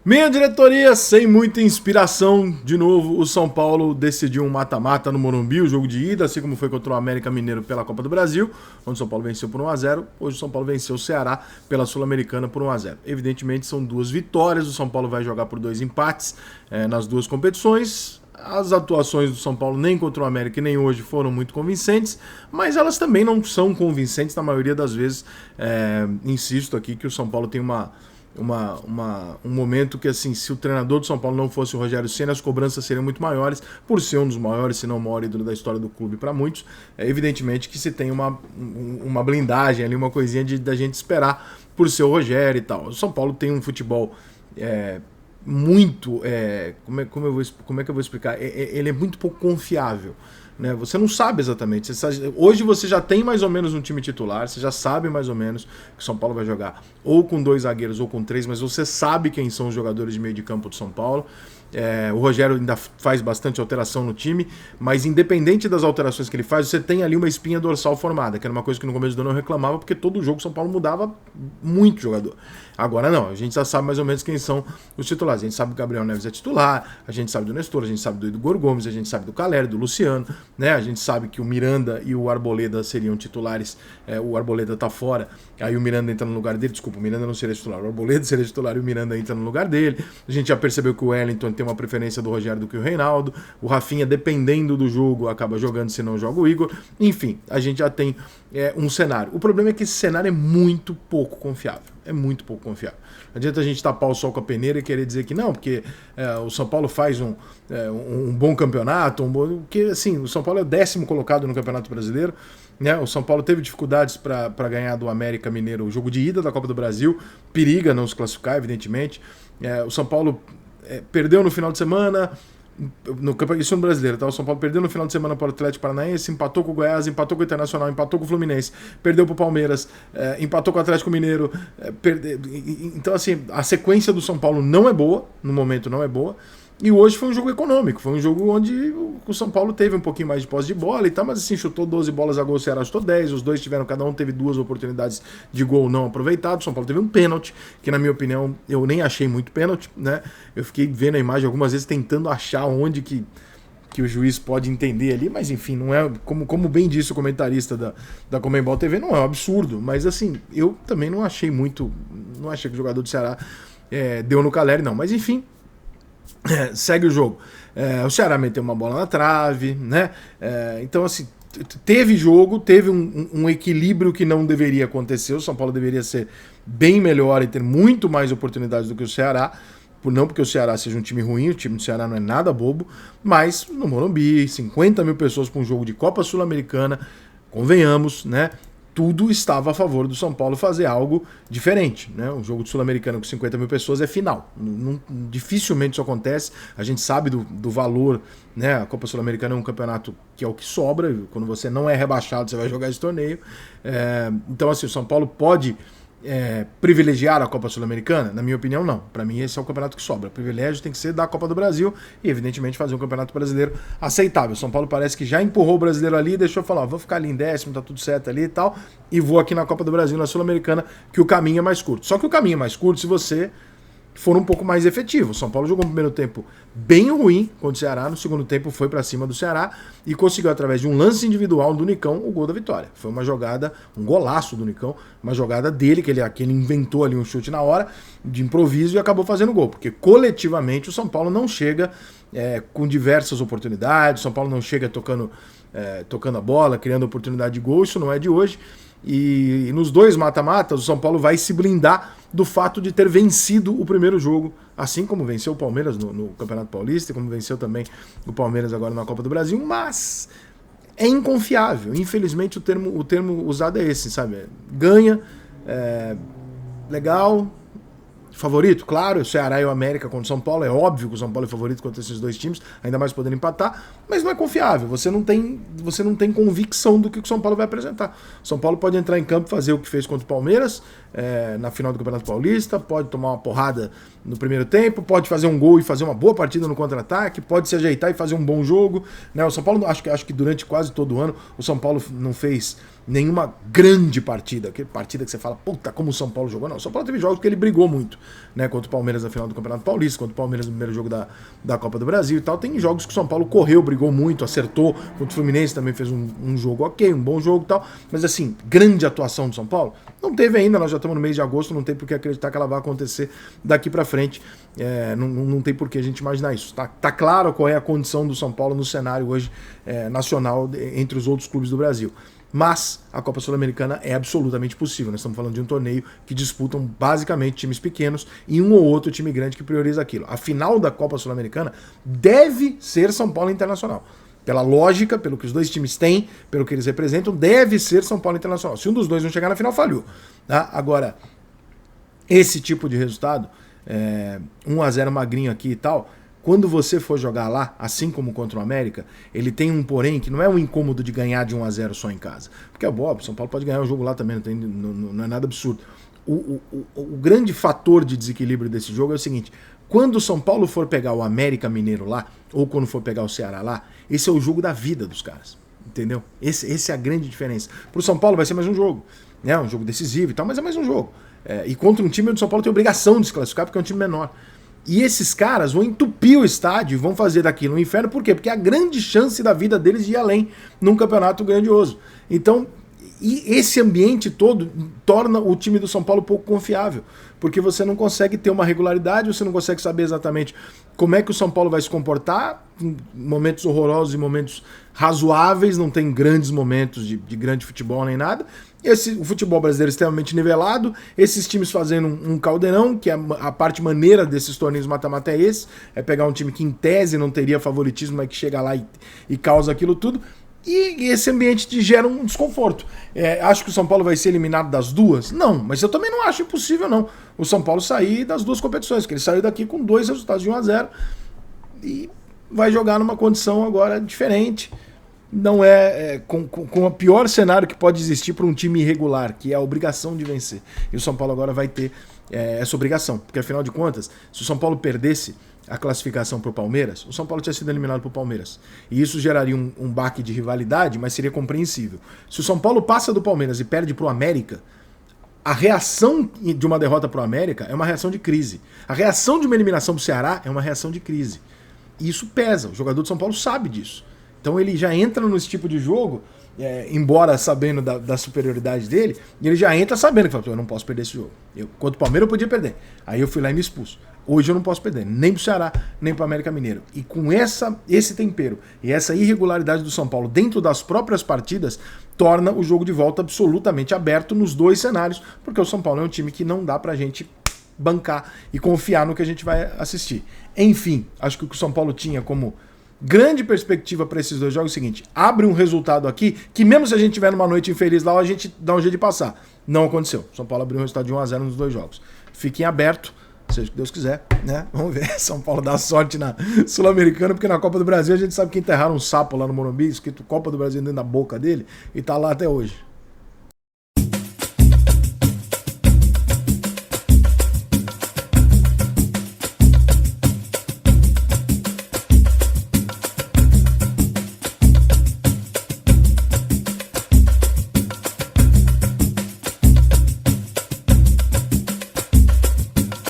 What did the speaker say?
Minha diretoria, sem muita inspiração, de novo, o São Paulo decidiu um mata-mata no Morumbi, o jogo de ida, assim como foi contra o América Mineiro pela Copa do Brasil, onde o São Paulo venceu por 1-0. Hoje o São Paulo venceu o Ceará pela Sul-Americana por 1-0. Evidentemente são duas vitórias, o São Paulo vai jogar por 2 empates nas duas competições. As atuações do São Paulo nem contra o América e nem hoje foram muito convincentes, mas elas também não são convincentes na maioria das vezes. Insisto aqui que o São Paulo tem um momento que, assim, se o treinador do São Paulo não fosse o Rogério Ceni, as cobranças seriam muito maiores, por ser um dos maiores, se não o maior ídolo da história do clube para muitos. Evidentemente que se tem uma blindagem ali, uma coisinha da gente esperar por ser o Rogério e tal. O São Paulo tem um futebol muito... como é que eu vou explicar? Ele é muito pouco confiável. Né? Você não sabe exatamente. Hoje você já tem mais ou menos um time titular, você já sabe mais ou menos que o São Paulo vai jogar ou com 2 zagueiros ou com 3, mas você sabe quem são os jogadores de meio de campo do São Paulo. O Rogério ainda faz bastante alteração no time, mas independente das alterações que ele faz, você tem ali uma espinha dorsal formada, que era uma coisa que no começo do ano eu reclamava, porque todo jogo o São Paulo mudava muito jogador. Agora não, a gente já sabe mais ou menos quem são os titulares. A gente sabe que o Gabriel Neves é titular, a gente sabe do Nestor, a gente sabe do Igor Gomes, a gente sabe do Caleri, do Luciano, né? A gente sabe que o Miranda e o Arboleda seriam titulares. O Arboleda tá fora, aí o Miranda entra no lugar dele. Desculpa, o Miranda não seria titular, o Arboleda seria titular e o Miranda entra no lugar dele. A gente já percebeu que o Wellington tem uma preferência do Rogério do que o Reinaldo. O Rafinha, dependendo do jogo, acaba jogando, se não joga o Igor. Enfim, a gente já tem um cenário. O problema é que esse cenário é muito pouco confiável. É muito pouco confiável. Não adianta a gente tapar o sol com a peneira e querer dizer que não, porque o São Paulo faz um bom campeonato, porque assim, o São Paulo é o 10º colocado no Campeonato Brasileiro, né? O São Paulo teve dificuldades para ganhar do América Mineiro o jogo de ida da Copa do Brasil, periga não se classificar, evidentemente. O São Paulo perdeu no final de semana, isso no Brasileiro, tá? O São Paulo perdeu no final de semana para o Atlético Paranaense, empatou com o Goiás, empatou com o Internacional, empatou com o Fluminense, perdeu para o Palmeiras, empatou com o Atlético Mineiro. Então, assim, a sequência do São Paulo não é boa, no momento não é boa. E hoje foi um jogo econômico, foi um jogo onde o São Paulo teve um pouquinho mais de posse de bola e tal, mas assim, chutou 12 bolas a gol, o Ceará chutou 10, os dois tiveram, cada um teve 2 oportunidades de gol não aproveitadas. O São Paulo teve um pênalti, que na minha opinião eu nem achei muito pênalti, né? Eu fiquei vendo a imagem algumas vezes tentando achar onde que o juiz pode entender ali, mas enfim, não é, como bem disse o comentarista da Comembol TV, não é um absurdo, mas assim, eu também não achei que o jogador do Ceará deu no Caleri não, mas enfim, segue o jogo. O Ceará meteu uma bola na trave, né? Então, assim, teve jogo, teve um equilíbrio que não deveria acontecer. O São Paulo deveria ser bem melhor e ter muito mais oportunidades do que o Ceará. Não porque o Ceará seja um time ruim, o time do Ceará não é nada bobo, mas no Morumbi, 50 mil pessoas para um jogo de Copa Sul-Americana, convenhamos, né? Tudo estava a favor do São Paulo fazer algo diferente, né? Um jogo de Sul-Americano com 50 mil pessoas é final. Dificilmente isso acontece. A gente sabe do valor, né? A Copa Sul-Americana é um campeonato que é o que sobra. Quando você não é rebaixado, você vai jogar esse torneio. Então, assim, o São Paulo pode privilegiar a Copa Sul-Americana? Na minha opinião, não. Para mim, esse é o campeonato que sobra. O privilégio tem que ser da Copa do Brasil e, evidentemente, fazer um campeonato brasileiro aceitável. O São Paulo parece que já empurrou o brasileiro ali e deixou falar, vou ficar ali em 10º, tá tudo certo ali e tal, e vou aqui na Copa do Brasil, na Sul-Americana, que o caminho é mais curto. Só que o caminho é mais curto se você for um pouco mais efetivo. O São Paulo jogou no primeiro tempo bem ruim contra o Ceará, no segundo tempo foi para cima do Ceará e conseguiu, através de um lance individual do Nicão, o gol da vitória. Foi uma jogada, um golaço do Nicão, uma jogada dele, que ele inventou ali um chute na hora, de improviso, e acabou fazendo gol, porque coletivamente o São Paulo não chega com diversas oportunidades, o São Paulo não chega tocando a bola, criando oportunidade de gol, isso não é de hoje. E nos 2 mata-matas, o São Paulo vai se blindar do fato de ter vencido o primeiro jogo, assim como venceu o Palmeiras no Campeonato Paulista, como venceu também o Palmeiras agora na Copa do Brasil, mas é inconfiável. Infelizmente o termo usado é esse, sabe? Ganha, legal, favorito, claro, o Ceará e o América contra o São Paulo, é óbvio que o São Paulo é favorito contra esses 2 times, ainda mais podendo empatar, mas não é confiável, você não tem convicção do que o São Paulo vai apresentar. O São Paulo pode entrar em campo e fazer o que fez contra o Palmeiras, na final do Campeonato Paulista, pode tomar uma porrada no primeiro tempo, pode fazer um gol e fazer uma boa partida no contra-ataque, pode se ajeitar e fazer um bom jogo, né? O São Paulo, acho que durante quase todo o ano, o São Paulo não fez nenhuma grande partida, aquela partida que você fala, puta, como o São Paulo jogou. Não, o São Paulo teve jogos que ele brigou muito, né? Contra o Palmeiras na final do Campeonato Paulista, contra o Palmeiras no primeiro jogo da Copa do Brasil e tal. Tem jogos que o São Paulo correu, brigou muito, acertou. Contra o Fluminense também fez um jogo ok, um bom jogo e tal. Mas assim, grande atuação do São Paulo? Não teve ainda, nós já estamos no mês de agosto, não tem por que acreditar que ela vai acontecer daqui pra frente. Não tem por que a gente imaginar isso. Tá claro qual é a condição do São Paulo no cenário hoje nacional entre os outros clubes do Brasil. Mas a Copa Sul-Americana é absolutamente possível. Nós estamos falando de um torneio que disputam basicamente times pequenos e um ou outro time grande que prioriza aquilo. A final da Copa Sul-Americana deve ser São Paulo Internacional. Pela lógica, pelo que os dois times têm, pelo que eles representam, deve ser São Paulo Internacional. Se um dos dois não chegar na final, falhou. Tá? Agora, esse tipo de resultado, 1-0 magrinho aqui e tal, quando você for jogar lá, assim como contra o América, ele tem um porém que não é um incômodo de ganhar de 1-0 só em casa. Porque é Bob, São Paulo pode ganhar o jogo lá também, não é nada absurdo. O grande fator de desequilíbrio desse jogo é o seguinte: quando o São Paulo for pegar o América Mineiro lá, ou quando for pegar o Ceará lá, esse é o jogo da vida dos caras. Entendeu? Esse é a grande diferença. Pro São Paulo vai ser mais um jogo, né? Um jogo decisivo e tal, mas é mais um jogo. E contra um time onde o São Paulo tem obrigação de se classificar, porque é um time menor. E esses caras vão entupir o estádio e vão fazer daquilo um inferno. Por quê? Porque é a grande chance da vida deles de ir além num campeonato grandioso. Então, e esse ambiente todo torna o time do São Paulo pouco confiável, porque você não consegue ter uma regularidade, você não consegue saber exatamente como é que o São Paulo vai se comportar, em momentos horrorosos e momentos razoáveis, não tem grandes momentos de grande futebol nem nada. O futebol brasileiro é extremamente nivelado, esses times fazendo um caldeirão, que a parte maneira desses torneios mata-mata é esse, é pegar um time que em tese não teria favoritismo, mas que chega lá e causa aquilo tudo. E esse ambiente te gera um desconforto. Acho que o São Paulo vai ser eliminado das duas? Não, mas eu também não acho impossível, não. O São Paulo sair das duas competições, que ele saiu daqui com 2 resultados de 1-0 e vai jogar numa condição agora diferente. Não com o pior cenário que pode existir para um time irregular, que é a obrigação de vencer. E o São Paulo agora vai ter essa obrigação, porque afinal de contas, se o São Paulo perdesse a classificação para o Palmeiras, o São Paulo tinha sido eliminado para o Palmeiras. E isso geraria um baque de rivalidade, mas seria compreensível. Se o São Paulo passa do Palmeiras e perde para o América, a reação de uma derrota para o América é uma reação de crise. A reação de uma eliminação para o Ceará é uma reação de crise. E isso pesa, o jogador do São Paulo sabe disso. Então ele já entra nesse tipo de jogo, embora sabendo da superioridade dele, ele já entra sabendo que eu não posso perder esse jogo. Contra o Palmeiras eu podia perder. Aí eu fui lá e me expulso. Hoje eu não posso perder, nem pro Ceará, nem pro América Mineiro. E com esse tempero e essa irregularidade do São Paulo dentro das próprias partidas, torna o jogo de volta absolutamente aberto nos dois cenários, porque o São Paulo é um time que não dá pra gente bancar e confiar no que a gente vai assistir. Enfim, acho que o que o São Paulo tinha como grande perspectiva para esses dois jogos é o seguinte: abre um resultado aqui, que mesmo se a gente tiver numa noite infeliz lá, a gente dá um jeito de passar. Não aconteceu. O São Paulo abriu um resultado de 1-0 nos dois jogos. Fiquem abertos, seja o que Deus quiser, né? Vamos ver. São Paulo dá sorte na Sul-Americana, porque na Copa do Brasil a gente sabe que enterraram um sapo lá no Morumbi, escrito Copa do Brasil dentro da boca dele, e tá lá até hoje.